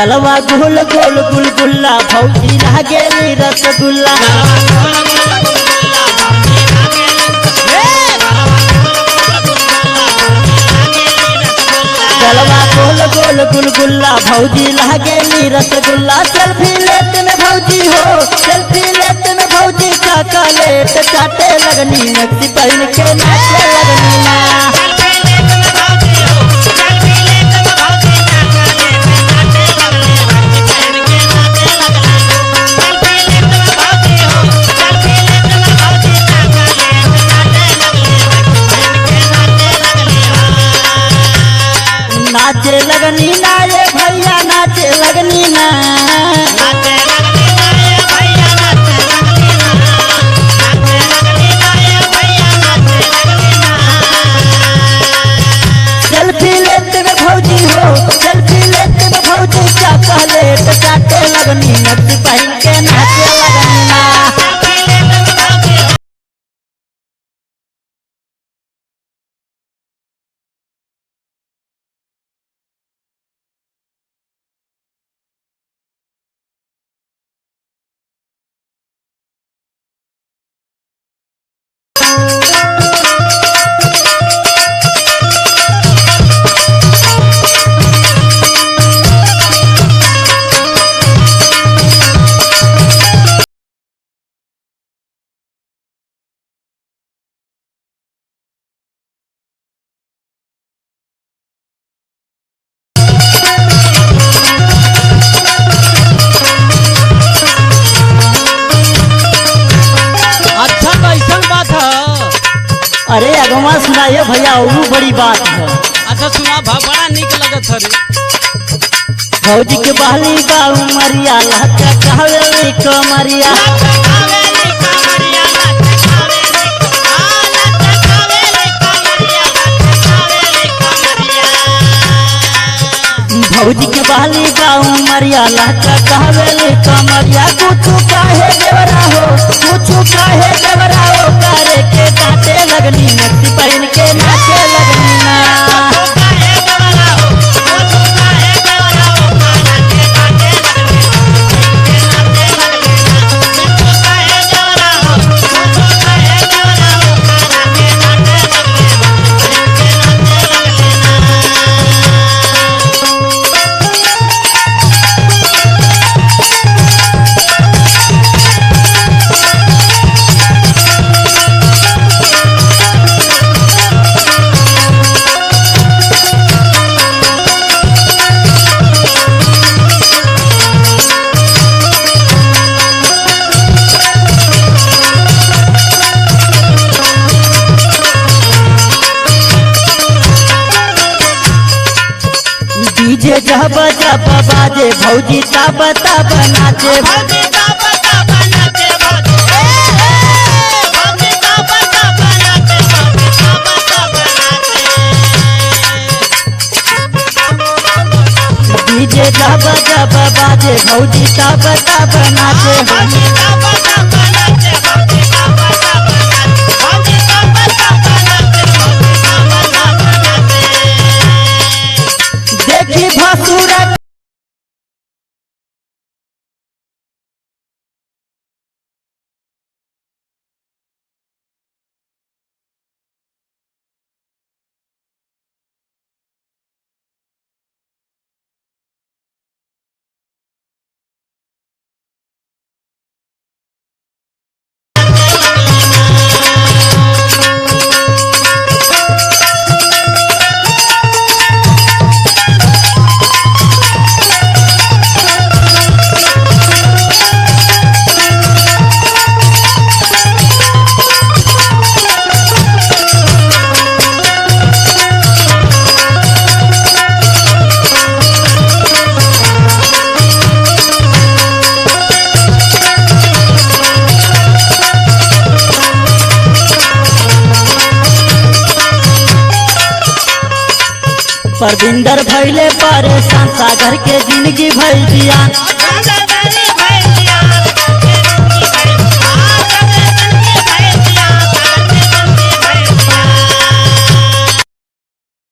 गलवा गोल गोल गुलगुल्ला भौजी लागेली रसगुल्ला गलवा गोल गोल गुलगुल्ला भौजी लागेली रसगुल्ला सेल्फी लेते में भौजी हो सेल्फी लेते में भौजी चॉकलेट चाटे लगनी नक्सी पहन के नाचे लगनी ना नाचे लगनी ना ये भैया नाचे लगनी ना सेल्फी लेते में भौजी हो सेल्फी लेते में भौजी चॉकलेट चाटे लगनी नक्सी पहन के नाचे लगनी ना अरे अगवा सुनाइए भैया वो बड़ी बात है। अच्छा सुना बड़ा निक लगत है भौजी के बहली गाँव मरिया लहका कहवेली कमरिया भौजी के बहली गाँव मरिया लहका कहवेली कमरिया कुछ काहे देवरा हो कुछ काहे देवरा हो करे के डांटे लगनी नक्सी पहन के नाचे लगनी ना डीजे जब जब बाजे भौजी तब तब नाचे डीजे जब जब बाजे भौजी तब तब नाचे देखी भसुरा परविंदर भैले परेशान सागर के जिंदगी भइल जियान